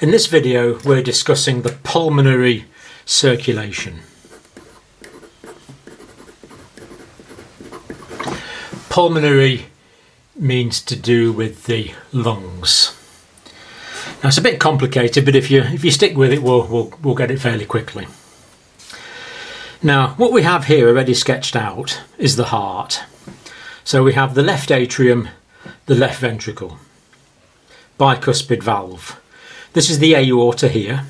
In this video we're discussing the pulmonary circulation. Pulmonary means to do with the lungs. Now it's a bit complicated, but if you stick with it we'll get it fairly quickly. Now what we have here already sketched out is the heart. So we have the left atrium, the left ventricle, bicuspid valve. This is the aorta here,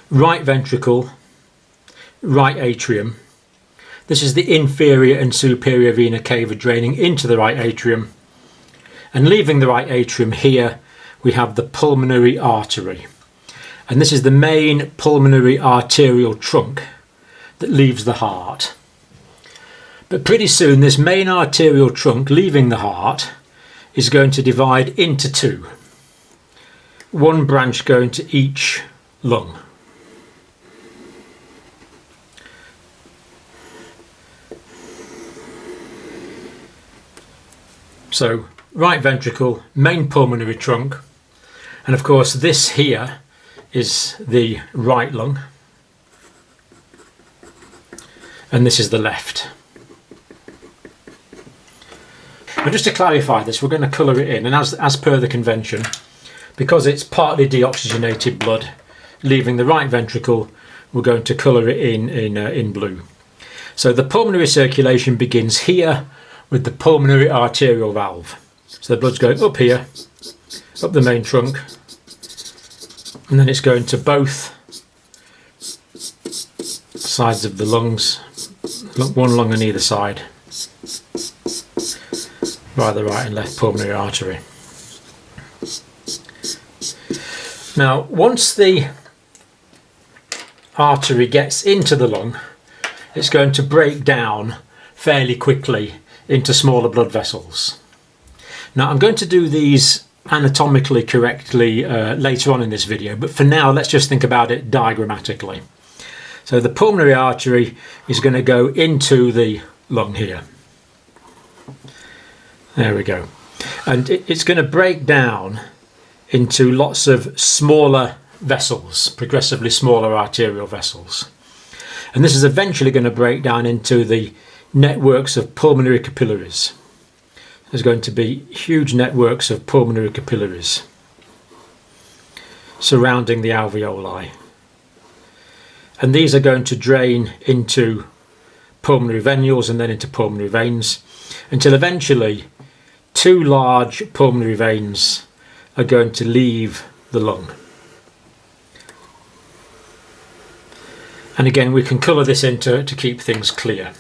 right ventricle, right atrium. This is the inferior and superior vena cava draining into the right atrium. And leaving the right atrium here, we have the pulmonary artery. And this is the main pulmonary arterial trunk that leaves the heart. But pretty soon this main arterial trunk leaving the heart is going to divide into two. One branch going to each lung. So right ventricle, main pulmonary trunk, and of course this here is the right lung and this is the left. Now just to clarify this, we're going to colour it in, and as per the convention, because it's partly deoxygenated blood leaving the right ventricle, we're going to colour it in blue. So the pulmonary circulation begins here with the pulmonary arterial valve. So the blood's going up here, up the main trunk, and then it's going to both sides of the lungs, one lung on either side, by the right and left pulmonary artery. Now, once the artery gets into the lung, it's going to break down fairly quickly into smaller blood vessels. Now, I'm going to do these anatomically correctly later on in this video, but for now, let's just think about it diagrammatically. So the pulmonary artery is going to go into the lung here. There we go. And it's going to break down into lots of smaller vessels, progressively smaller arterial vessels. And this is eventually going to break down into the networks of pulmonary capillaries. There's going to be huge networks of pulmonary capillaries surrounding the alveoli. And these are going to drain into pulmonary venules and then into pulmonary veins, until eventually two large pulmonary veins are going to leave the lung. And again, we can colour this in to keep things clear.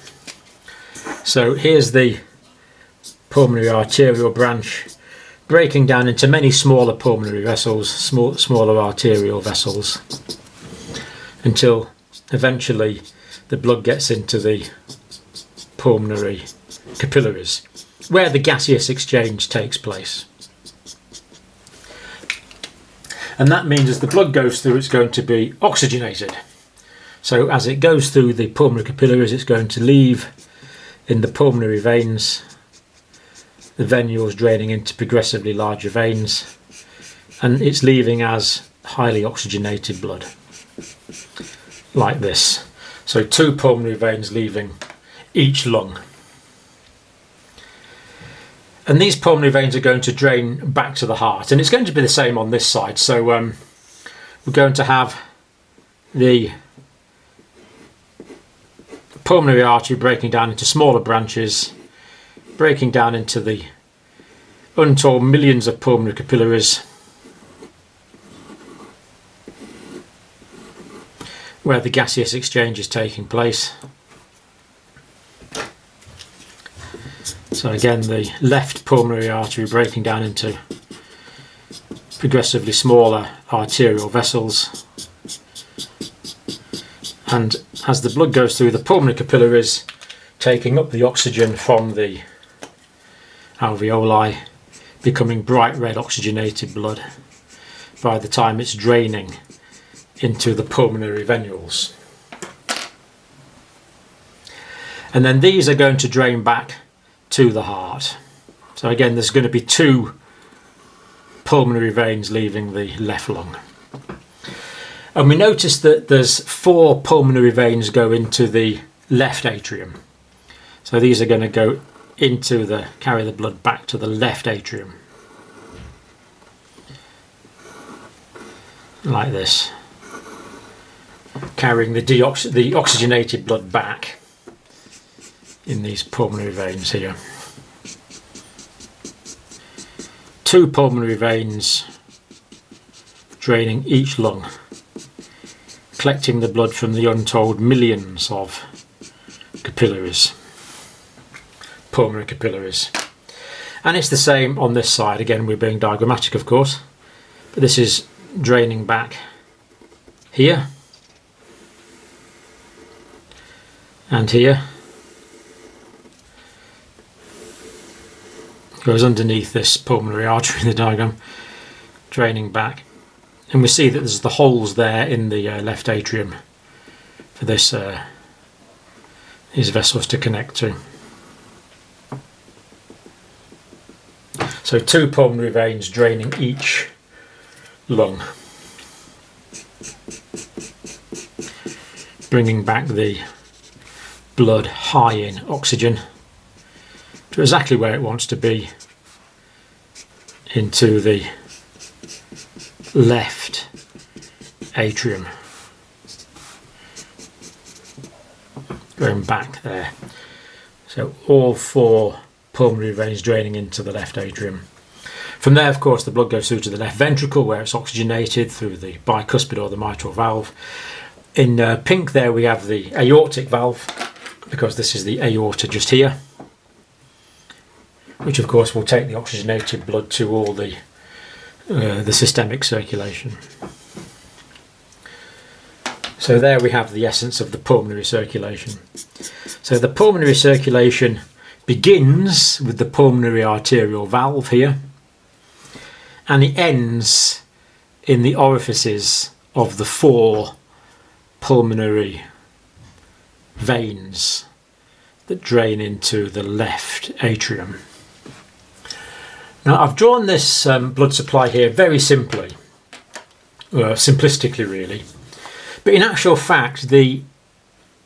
So here's the pulmonary arterial branch breaking down into many smaller pulmonary vessels, smaller arterial vessels, until eventually the blood gets into the pulmonary capillaries, where the gaseous exchange takes place. And that means as the blood goes through, it's going to be oxygenated. So as it goes through the pulmonary capillaries, it's going to leave in the pulmonary veins, the venules draining into progressively larger veins, and it's leaving as highly oxygenated blood, like this. So two pulmonary veins leaving each lung. And these pulmonary veins are going to drain back to the heart, and it's going to be the same on this side. So we're going to have the pulmonary artery breaking down into smaller branches, breaking down into the untold millions of pulmonary capillaries, where the gaseous exchange is taking place. So again, the left pulmonary artery breaking down into progressively smaller arterial vessels. And as the blood goes through the pulmonary capillaries, taking up the oxygen from the alveoli, becoming bright red oxygenated blood by the time it's draining into the pulmonary venules. And then these are going to drain back to the heart. So again, there's going to be two pulmonary veins leaving the left lung. And we notice that there's 4 pulmonary veins go into the left atrium. So these are going to go into carry the blood back to the left atrium. Like this. Carrying the oxygenated blood back in these pulmonary veins here. 2 pulmonary veins draining each lung, collecting the blood from the untold millions of capillaries, pulmonary capillaries. And it's the same on this side. Again, we're being diagrammatic, of course, but this is draining back here and here. Goes underneath this pulmonary artery in the diagram, draining back, and we see that there's the holes there in the left atrium for these vessels to connect to. So 2 pulmonary veins draining each lung, bringing back the blood high in oxygen to exactly where it wants to be, into the left atrium, going back there. So all 4 pulmonary veins draining into the left atrium. From there, of course, the blood goes through to the left ventricle, where it's oxygenated through the bicuspid or the mitral valve. In pink there we have the aortic valve, because this is the aorta just here, which of course will take the oxygenated blood to all the systemic circulation. So there we have the essence of the pulmonary circulation. So the pulmonary circulation begins with the pulmonary arterial valve here, and it ends in the orifices of the 4 pulmonary veins that drain into the left atrium. Now, I've drawn this blood supply here very simply, simplistically really, but in actual fact the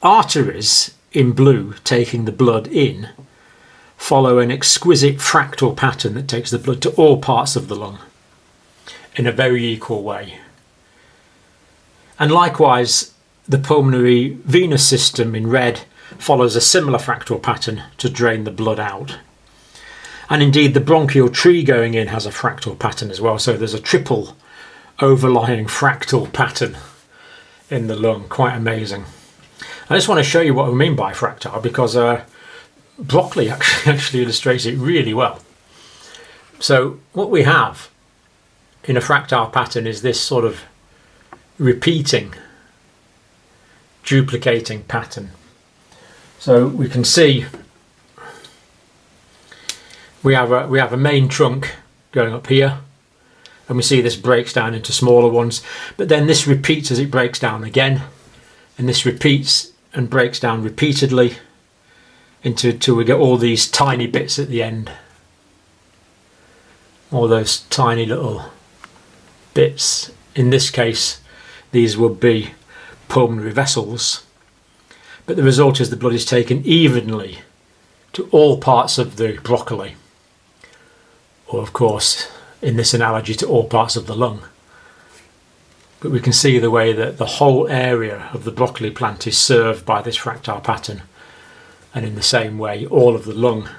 arteries in blue taking the blood in follow an exquisite fractal pattern that takes the blood to all parts of the lung in a very equal way. And likewise, the pulmonary venous system in red follows a similar fractal pattern to drain the blood out. And indeed, the bronchial tree going in has a fractal pattern as well. So there's a triple overlying fractal pattern in the lung. Quite amazing. I just want to show you what we mean by fractal, because broccoli actually illustrates it really well. So what we have in a fractal pattern is this sort of repeating, duplicating pattern. So we can see we have a main trunk going up here, and we see this breaks down into smaller ones, but then this repeats as it breaks down again, and this repeats and breaks down repeatedly until we get all these tiny bits at the end, all those tiny little bits. In this case, these would be pulmonary vessels, but the result is the blood is taken evenly to all parts of the broccoli, or of course in this analogy to all parts of the lung. But we can see the way that the whole area of the broccoli plant is served by this fractal pattern, and in the same way all of the lung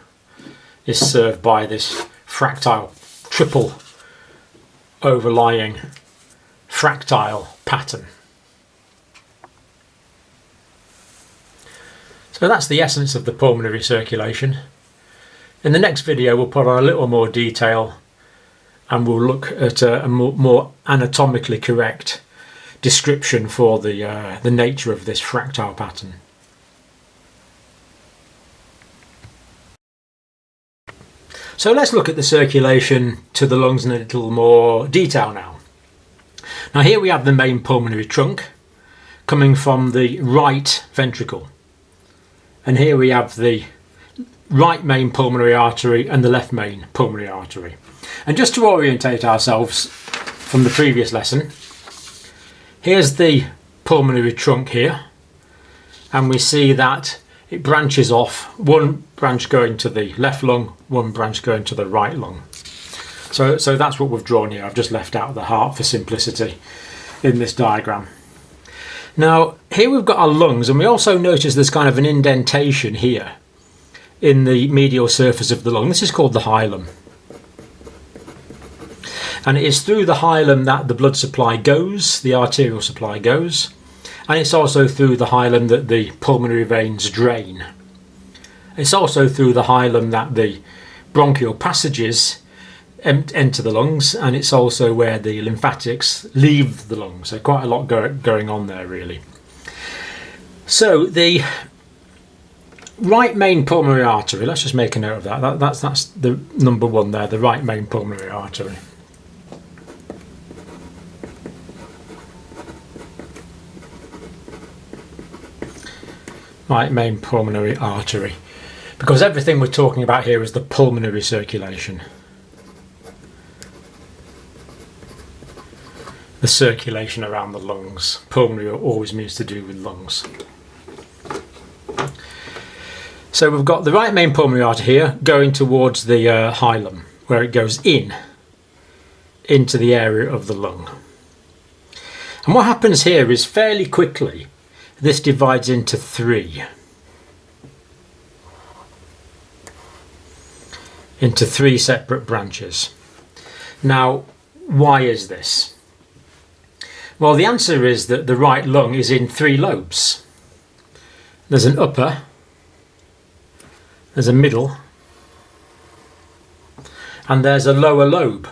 is served by this fractal, triple overlying fractal pattern. So that's the essence of the pulmonary circulation. In the next video we'll put on a little more detail, and we'll look at a more anatomically correct description for the nature of this fractal pattern. So let's look at the circulation to the lungs in a little more detail now. Now here we have the main pulmonary trunk coming from the right ventricle, and here we have the right main pulmonary artery and the left main pulmonary artery. And just to orientate ourselves from the previous lesson, here's the pulmonary trunk here, and we see that it branches off, one branch going to the left lung, one branch going to the right lung. So that's what we've drawn here. I've just left out the heart for simplicity in this diagram. Now here we've got our lungs, and we also notice there's kind of an indentation here in the medial surface of the lung. This is called the hilum. And it is through the hilum that the blood supply goes, the arterial supply goes, and it's also through the hilum that the pulmonary veins drain. It's also through the hilum that the bronchial passages enter the lungs, and it's also where the lymphatics leave the lungs. So quite a lot going on there, really. So the right main pulmonary artery, let's just make a note of that. That's the number one there, the right main pulmonary artery. Right main pulmonary artery, because everything we're talking about here is the pulmonary circulation. The circulation around the lungs. Pulmonary always means to do with lungs. So we've got the right main pulmonary artery here going towards the hilum, where it goes into the area of the lung. And what happens here is fairly quickly this divides into three separate branches. Now, why is this? Well, the answer is that the right lung is in three lobes. There's an upper, there's a middle, and there's a lower lobe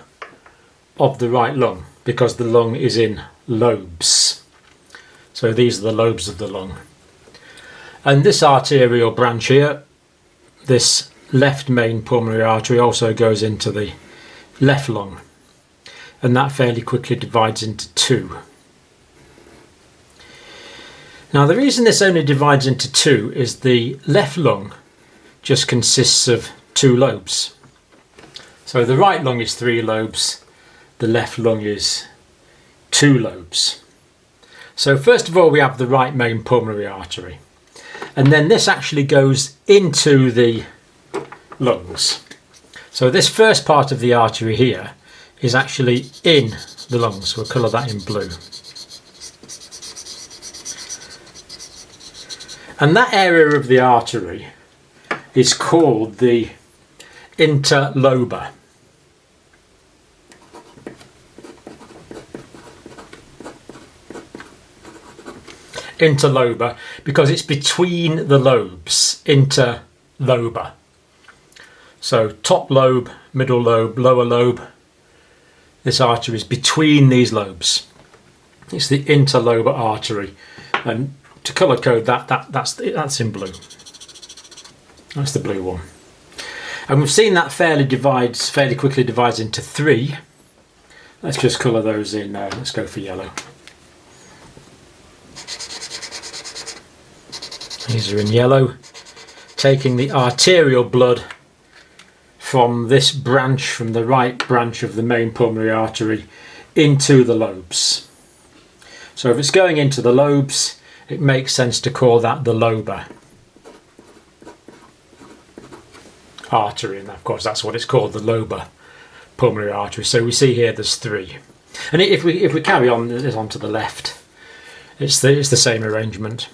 of the right lung, because the lung is in lobes. So these are the lobes of the lung. And this arterial branch here, this left main pulmonary artery, also goes into the left lung, and that fairly quickly divides into two. Now the reason this only divides into two is the left lung just consists of two lobes. So the right lung is three lobes, the left lung is two lobes. So first of all we have the right main pulmonary artery, and then this actually goes into the lungs. So this first part of the artery here is actually in the lungs. We'll colour that in blue. And that area of the artery is called the interlobar. Interlobar, because it's between the lobes. Interlobar. So top lobe, middle lobe, lower lobe. This artery is between these lobes. It's the interlobar artery, and to colour code that's in blue. That's the blue one. And we've seen that fairly quickly divides into three. Let's just colour those in. Let's go for yellow. These are in yellow, taking the arterial blood from this branch, from the right branch of the main pulmonary artery, into the lobes. So if it's going into the lobes, it makes sense to call that the lobar artery, and of course that's what it's called, the lobar pulmonary artery. So we see here there's three, and if we carry on this onto the left, it's the same arrangement.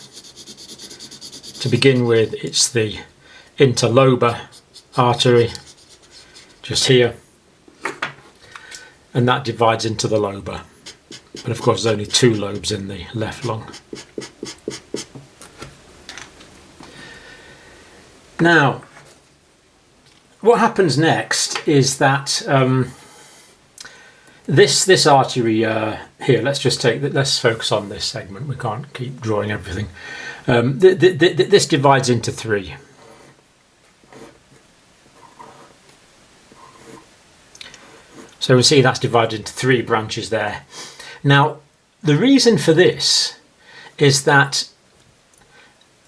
To begin with, it's the interlobar artery, just here, and that divides into the lobar. But of course there's only two lobes in the left lung. Now, what happens next is that this artery here, let's focus on this segment. We can't keep drawing everything. This divides into three. So we see that's divided into three branches there. Now, the reason for this is that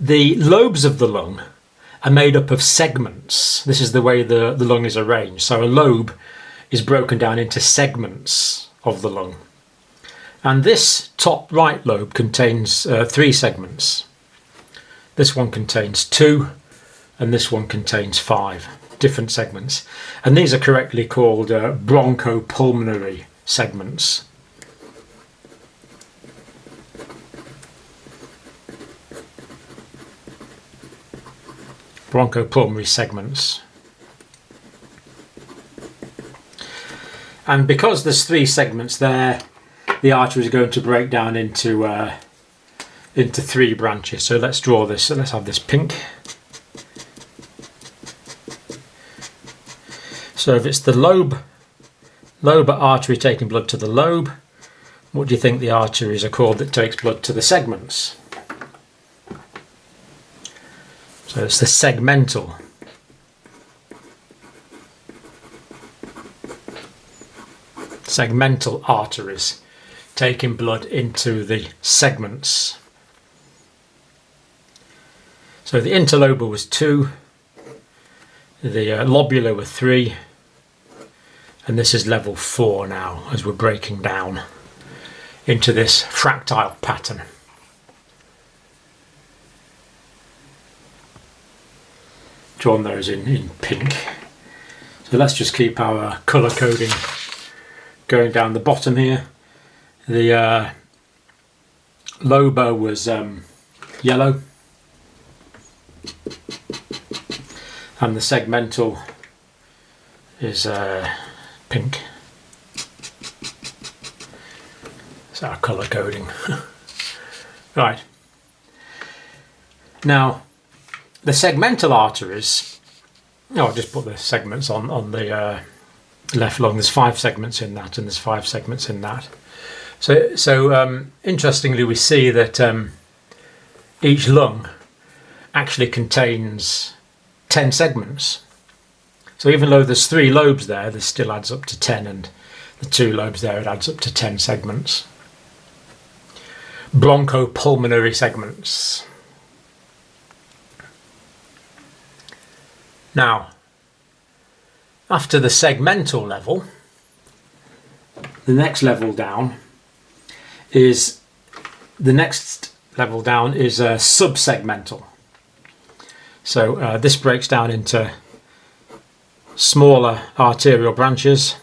the lobes of the lung are made up of segments. This is the way the lung is arranged. So a lobe is broken down into segments of the lung. And this top right lobe contains 3 segments. This one contains 2, and this one contains 5 different segments. And these are correctly called bronchopulmonary segments. Bronchopulmonary segments. And because there's 3 segments there, the artery is going to break down into 3 branches. So let's draw this. So let's have this pink. So if it's the lobe artery taking blood to the lobe, what do you think the arteries are called that takes blood to the segments? So it's the segmental. Segmental arteries taking blood into the segments. So the interlobar was 2, the lobular were 3, and this is level 4 now as we're breaking down into this fractal pattern. Drawn those in pink. So let's just keep our colour coding going down the bottom here. The lobar was yellow, and the segmental is pink. That's our colour coding. Right. Now, the segmental arteries, I'll just put the segments on the left lung. There's 5 segments in that, and there's 5 segments in that. So interestingly, we see that each lung actually contains 10 segments. So even though there's 3 lobes there, this still adds up to 10, and the 2 lobes there, it adds up to 10 segments. Bronchopulmonary segments. Now, after the segmental level, the next level down is subsegmental. So this breaks down into smaller arterial branches,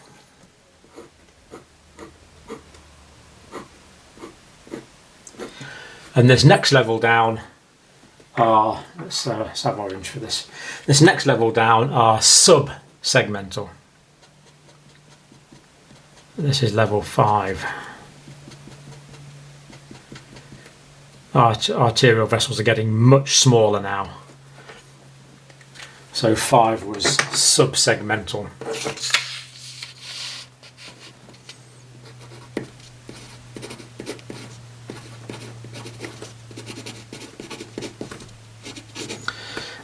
and this next level down are, let's have orange for this. This next level down are subsegmental. This is level 5. Arterial vessels are getting much smaller now. So 5 was subsegmental.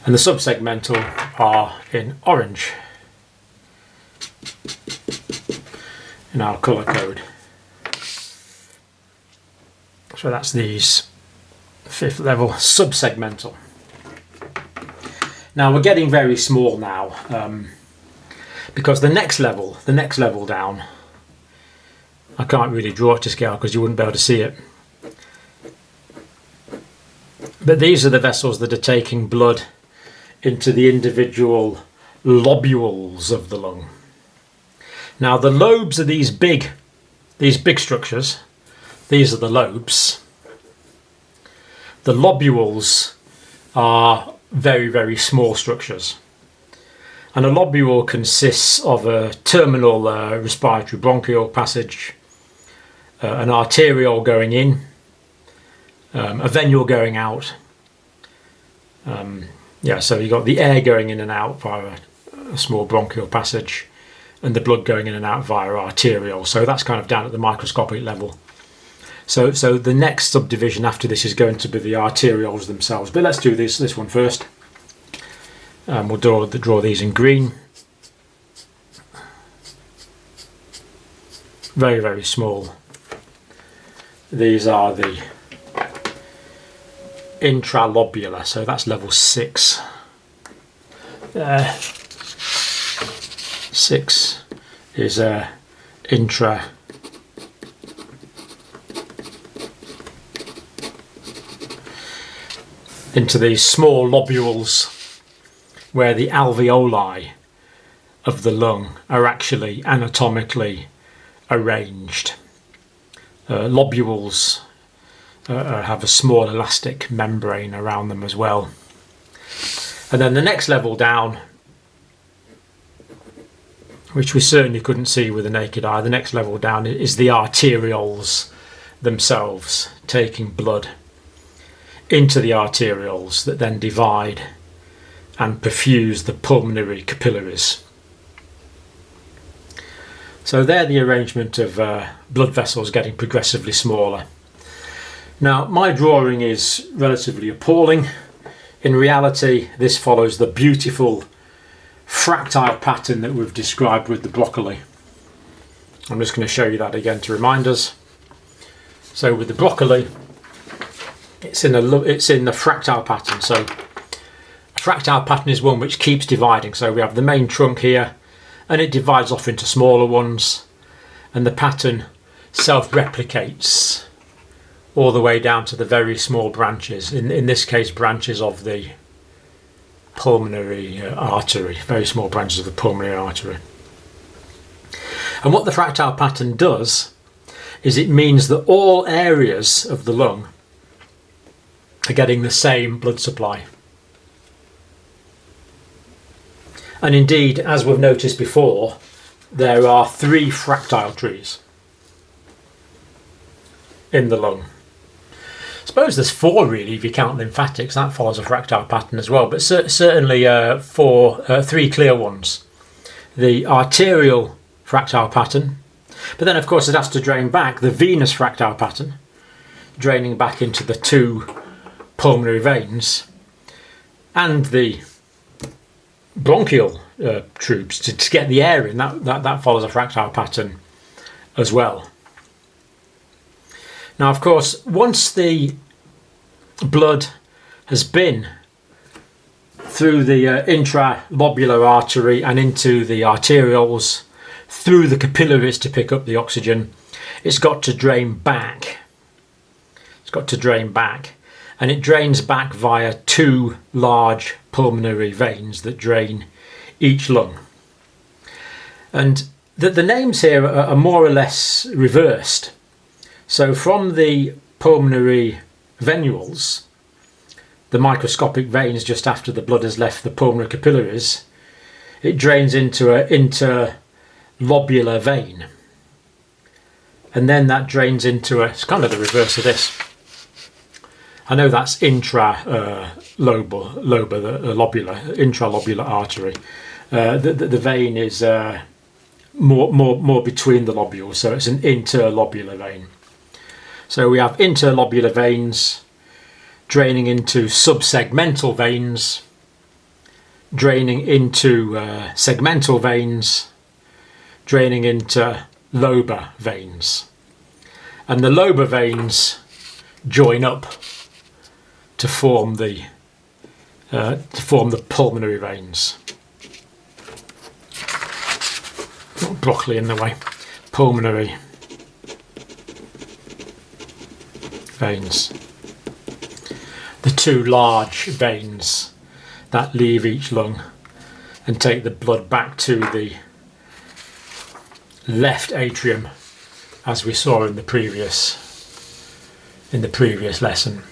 And the subsegmental are in orange in our colour code. So that's these 5th level subsegmental. Now we're getting very small now, because the next level down, I can't really draw it to scale because you wouldn't be able to see it. But these are the vessels that are taking blood into the individual lobules of the lung. Now the lobes are these big structures. These are the lobes. The lobules are very, very small structures. And a lobule consists of a terminal respiratory bronchial passage, an arterial going in, a venule going out. So you've got the air going in and out via a small bronchial passage, and the blood going in and out via arterial. So that's kind of down at the microscopic level. So the next subdivision after this is going to be the arterioles themselves. But let's do this one first. We'll draw these in green. Very, very small. These are the intralobular, so that's level 6. 6 is intra into these small lobules where the alveoli of the lung are actually anatomically arranged. Lobules have a small elastic membrane around them as well. And then the next level down, which we certainly couldn't see with the naked eye, the next level down is the arterioles themselves, taking blood into the arterioles that then divide and perfuse the pulmonary capillaries. So they're the arrangement of blood vessels getting progressively smaller. Now, my drawing is relatively appalling. In reality, this follows the beautiful fractal pattern that we've described with the broccoli. I'm just going to show you that again to remind us. So with the broccoli, it's in the fractal pattern. So a fractal pattern is one which keeps dividing. So we have the main trunk here, and it divides off into smaller ones, and the pattern self-replicates all the way down to the very small branches, in this case branches of the pulmonary artery, very small branches of the pulmonary artery. And what the fractal pattern does is it means that all areas of the lung are getting the same blood supply. And indeed, as we've noticed before, there are 3 fractile trees in the lung. I suppose there's 4 really if you count lymphatics. That follows a fractile pattern as well, but certainly 3 clear ones. The arterial fractile pattern, but then of course it has to drain back the venous fractile pattern, draining back into the 2 pulmonary veins, and the bronchial tubes to get the air in. That follows a fractile pattern as well. Now, of course, once the blood has been through the intralobular artery and into the arterioles, through the capillaries to pick up the oxygen, it's got to drain back. It's got to drain back. And it drains back via 2 large pulmonary veins that drain each lung. And the names here are more or less reversed. So from the pulmonary venules, the microscopic veins just after the blood has left the pulmonary capillaries, it drains into an interlobular vein. And then that drains into it's kind of the reverse of this. I know that's intralobular artery. The vein is more between the lobules, so it's an interlobular vein. So we have interlobular veins draining into subsegmental veins, draining into segmental veins, draining into lobar veins. And the lobar veins join up to form the pulmonary veins. Not broccoli in the way. Pulmonary veins. The 2 large veins that leave each lung and take the blood back to the left atrium, as we saw in the previous lesson.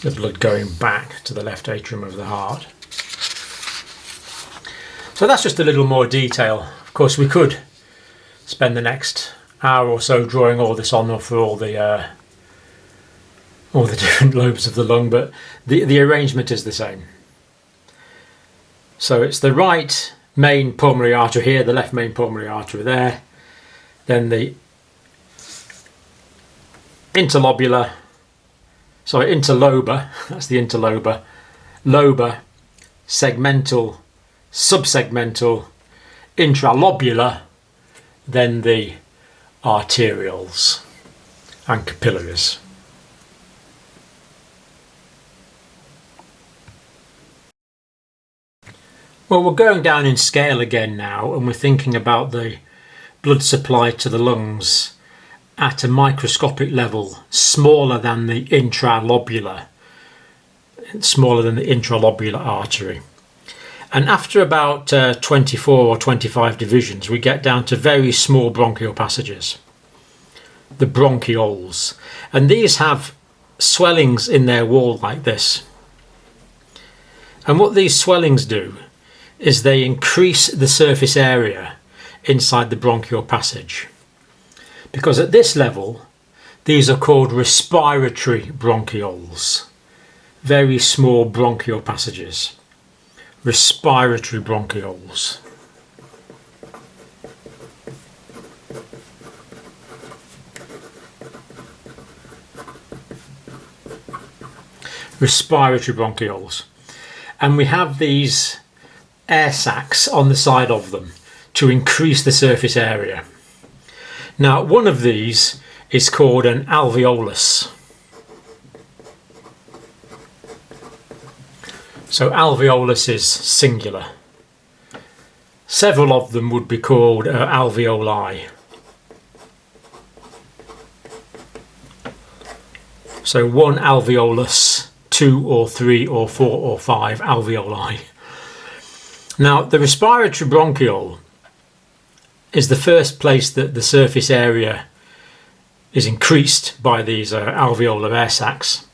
The blood going back to the left atrium of the heart. So that's just a little more detail. Of course, we could spend the next hour or so drawing all this on for all the different lobes of the lung, but the arrangement is the same. So it's the right main pulmonary artery here, the left main pulmonary artery there, then the interlobar, that's the interlobar, lobar, segmental, subsegmental, intralobular, then the arterioles and capillaries. Well, we're going down in scale again now, and we're thinking about the blood supply to the lungs at a microscopic level, smaller than the intralobular artery. And after about 24 or 25 divisions, we get down to very small bronchial passages, the bronchioles. And these have swellings in their wall like this. And what these swellings do is they increase the surface area inside the bronchial passage. Because at this level, these are called respiratory bronchioles. Very small bronchial passages. Respiratory bronchioles. Respiratory bronchioles. And we have these air sacs on the side of them to increase the surface area. Now, one of these is called an alveolus. So alveolus is singular. Several of them would be called alveoli. So one alveolus, 2 or 3 or 4 or 5 alveoli. Now, the respiratory bronchiole is the first place that the surface area is increased by these alveolar air sacs.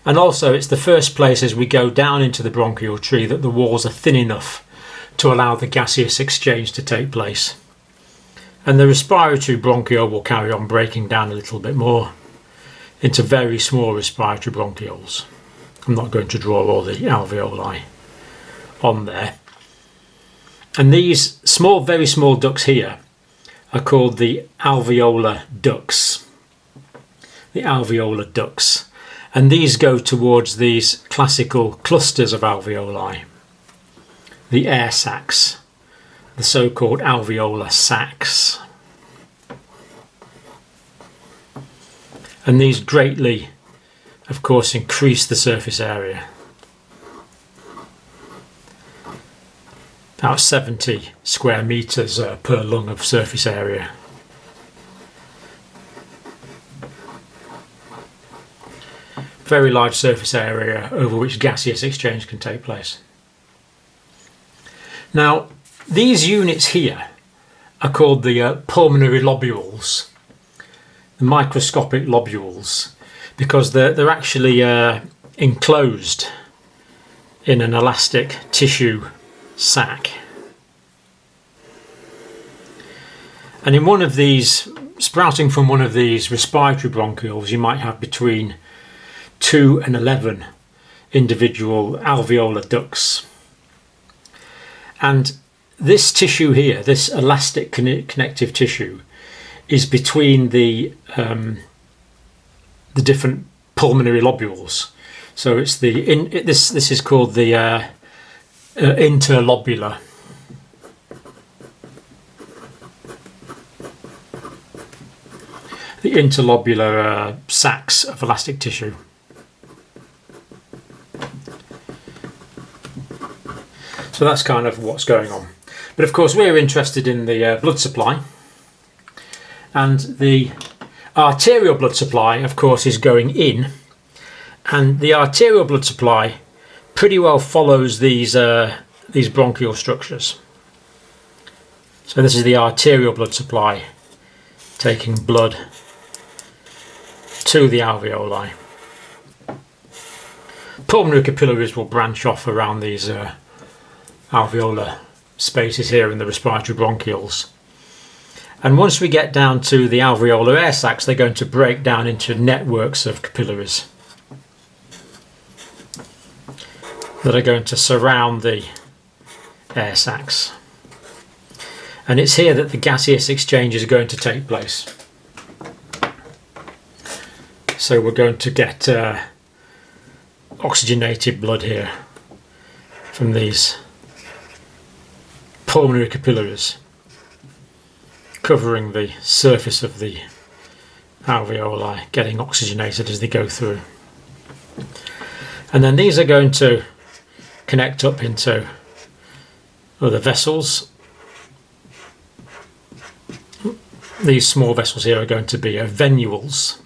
And also it's the first place as we go down into the bronchial tree that the walls are thin enough to allow the gaseous exchange to take place. And the respiratory bronchiole will carry on breaking down a little bit more into very small respiratory bronchioles. I'm not going to draw all the alveoli on there. And these small, very small ducts here are called the alveolar ducts. The alveolar ducts. And these go towards these classical clusters of alveoli. The air sacs, the so-called alveolar sacs. And these greatly, of course, increase the surface area. About 70 square metres per lung of surface area. Very large surface area over which gaseous exchange can take place. Now, these units here are called the pulmonary lobules, the microscopic lobules, because they're actually enclosed in an elastic tissue sac. And in one of these, sprouting from one of these respiratory bronchioles, you might have between 2 and 11 individual alveolar ducts. And this tissue here, this elastic connective tissue, is between the different pulmonary lobules. So it's this is called the interlobular. The interlobular sacs of elastic tissue. So that's kind of what's going on. But of course we're interested in the blood supply, and the arterial blood supply of course is going in, and the arterial blood supply pretty well follows these bronchial structures. So this is the arterial blood supply taking blood to the alveoli. Pulmonary capillaries will branch off around these alveolar spaces here in the respiratory bronchioles. And once we get down to the alveolar air sacs, they're going to break down into networks of capillaries that are going to surround the air sacs. And it's here that the gaseous exchange is going to take place. So we're going to get oxygenated blood here from these pulmonary capillaries covering the surface of the alveoli, getting oxygenated as they go through. And then these are going to connect up into other vessels. These small vessels here are going to be venules,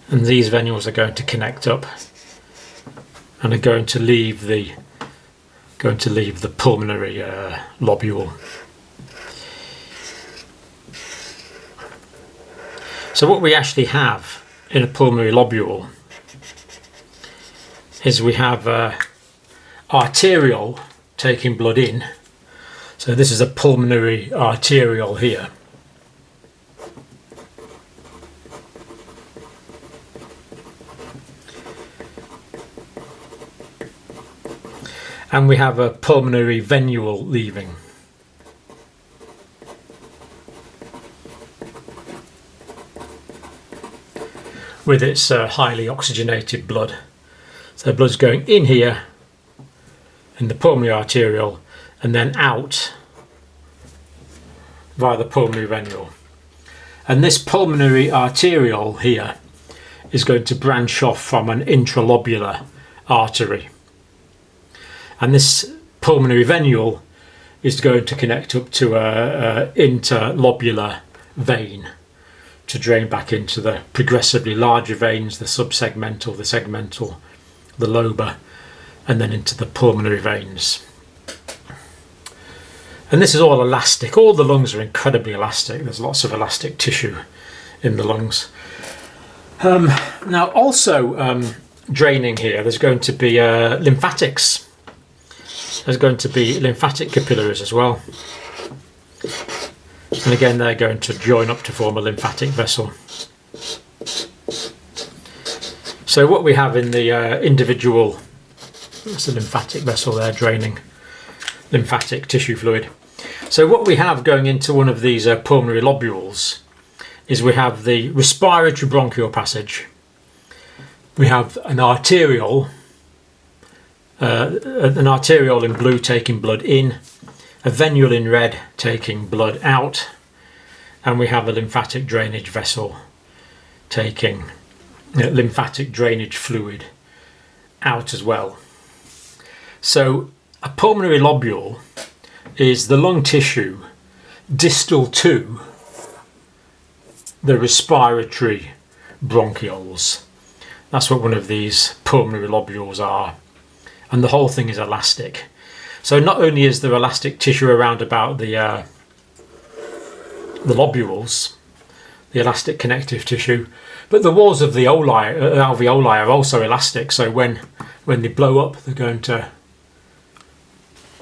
and these venules are going to connect up and are going to leave the pulmonary lobule. So what we actually have in a pulmonary lobule is we have arterial taking blood in. So this is a pulmonary arterial here. And we have a pulmonary venule leaving. With its highly oxygenated blood. So blood's going in here in the pulmonary arterial and then out via the pulmonary venule. And this pulmonary arterial here is going to branch off from an intralobular artery. And this pulmonary venule is going to connect up to an interlobular vein to drain back into the progressively larger veins, the subsegmental, the segmental, the lobar, and then into the pulmonary veins. And this is all elastic. All the lungs are incredibly elastic. There's lots of elastic tissue in the lungs. Now also draining here, there's going to be lymphatics. There's going to be lymphatic capillaries as well. And again, they're going to join up to form a lymphatic vessel. So what we have in the individual, that's a lymphatic vessel there draining lymphatic tissue fluid. So what we have going into one of these pulmonary lobules is we have the respiratory bronchial passage. We have an arterial in blue taking blood in, a venule in red taking blood out, and we have a lymphatic drainage vessel taking lymphatic drainage fluid out as well. So a pulmonary lobule is the lung tissue distal to the respiratory bronchioles. That's what one of these pulmonary lobules are. And the whole thing is elastic. So not only is there elastic tissue around about the lobules, the elastic connective tissue, but the walls of the alveoli are also elastic. So when they blow up, they're going to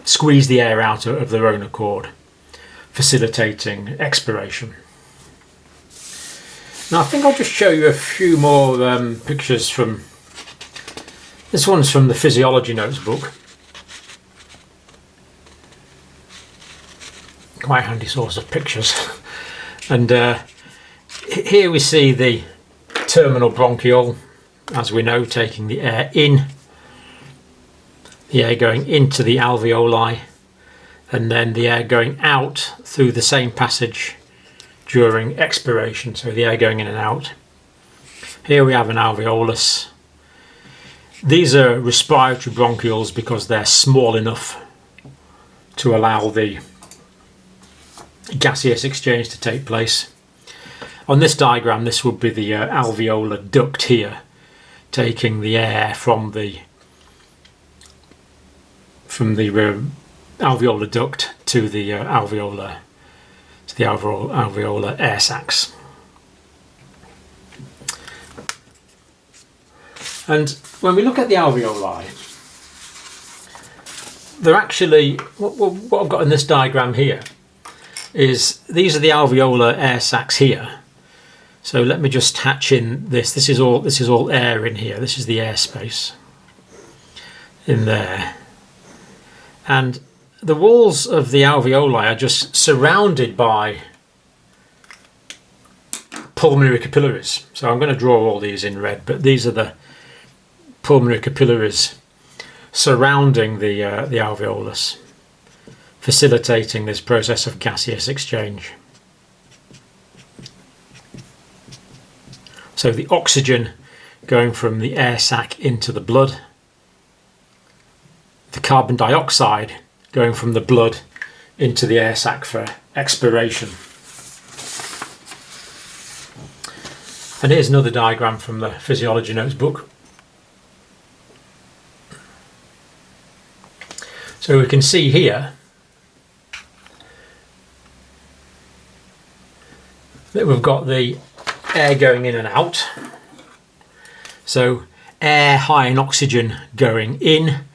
squeeze the air out of their own accord, facilitating expiration. Now I think I'll just show you a few more pictures from, this one's from the physiology notes book. Quite handy source of pictures. And here we see the terminal bronchiole, as we know, taking the air in, the air going into the alveoli, and then the air going out through the same passage during expiration, so the air going in and out. Here we have an alveolus. These are respiratory bronchioles because they're small enough to allow the gaseous exchange to take place. On this diagram, this would be the alveolar duct here, taking the air from the alveolar duct to the alveolar air sacs. And when we look at the alveoli, they're actually, what I've got in this diagram here is these are the alveolar air sacs here. So let me just hatch in this. This is all air in here. This is the air space in there. And the walls of the alveoli are just surrounded by pulmonary capillaries. So I'm going to draw all these in red, but these are the pulmonary capillaries surrounding the alveolus, facilitating this process of gaseous exchange. So the oxygen going from the air sac into the blood, the carbon dioxide going from the blood into the air sac for expiration. And here's another diagram from the physiology notes book. So we can see here that we've got the air going in and out. So air high in oxygen going in,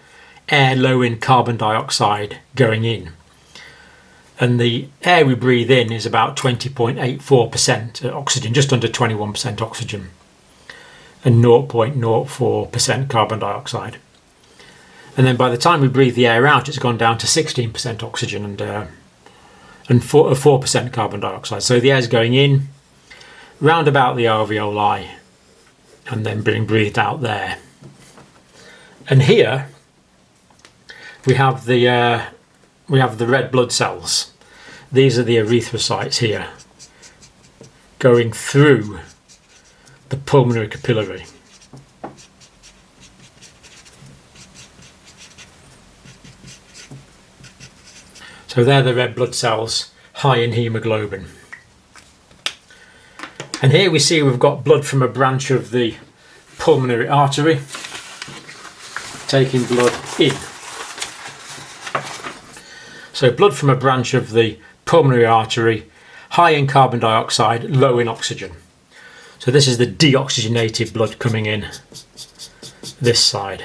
air low in carbon dioxide going in. And the air we breathe in is about 20.84% oxygen, just under 21% oxygen, and 0.04% carbon dioxide. And then by the time we breathe the air out, it's gone down to 16% oxygen and 4% carbon dioxide. So the air is going in, round about the alveoli, and then being breathed out there. And here we have the red blood cells. These are the erythrocytes here, going through the pulmonary capillary. So they're the red blood cells, high in hemoglobin. And here we see we've got blood from a branch of the pulmonary artery, taking blood in. So blood from a branch of the pulmonary artery, high in carbon dioxide, low in oxygen. So this is the deoxygenated blood coming in this side.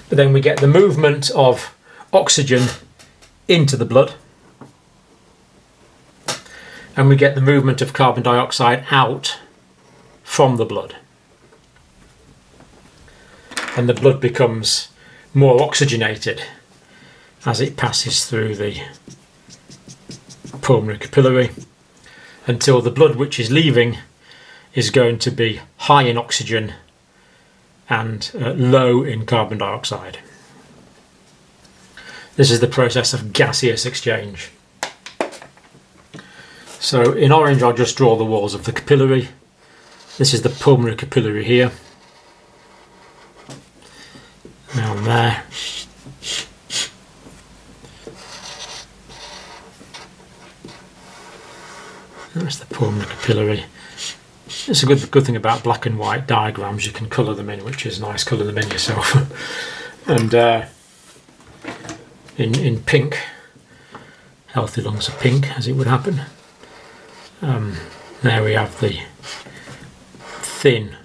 But then we get the movement of oxygen into the blood, and we get the movement of carbon dioxide out from the blood. And the blood becomes more oxygenated as it passes through the pulmonary capillary, until the blood which is leaving is going to be high in oxygen and low in carbon dioxide. This is the process of gaseous exchange. So in orange I'll just draw the walls of the capillary. This is the pulmonary capillary here. Down there. That's the pulmonary capillary. It's a good thing about black and white diagrams, you can colour them in, which is nice, colour them in yourself. And in pink, healthy lungs are pink, as it would happen. There we have the thin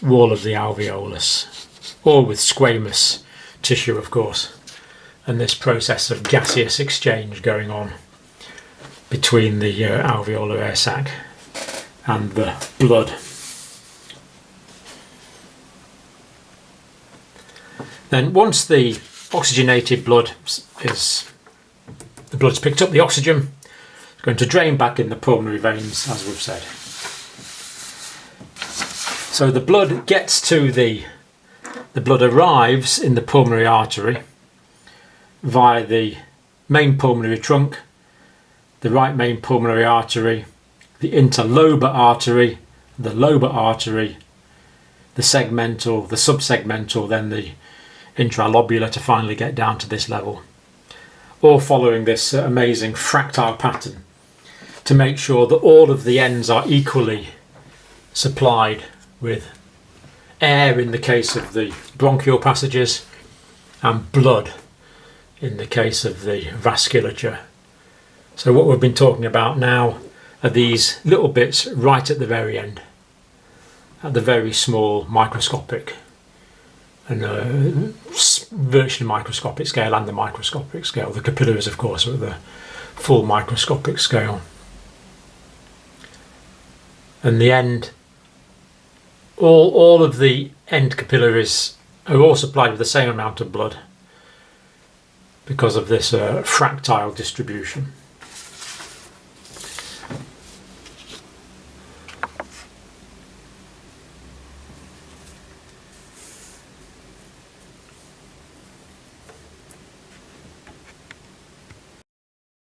wall of the alveolus, all with squamous tissue, of course, and this process of gaseous exchange going on between the alveolar air sac and the blood. Then once the oxygenated blood blood's picked up the oxygen, it's going to drain back in the pulmonary veins, as we've said. So the blood gets to the blood arrives in the pulmonary artery via the main pulmonary trunk, the right main pulmonary artery, the interlobar artery, the lobar artery, the segmental, the subsegmental, then the intralobular to finally get down to this level. All following this amazing fractal pattern to make sure that all of the ends are equally supplied with air in the case of the bronchial passages and blood in the case of the vasculature. So what we've been talking about now are these little bits right at the very end, at the very small microscopic and virtually microscopic scale and the microscopic scale. The capillaries, of course, are at the full microscopic scale. And the end, all of the end capillaries are all supplied with the same amount of blood because of this fractile distribution.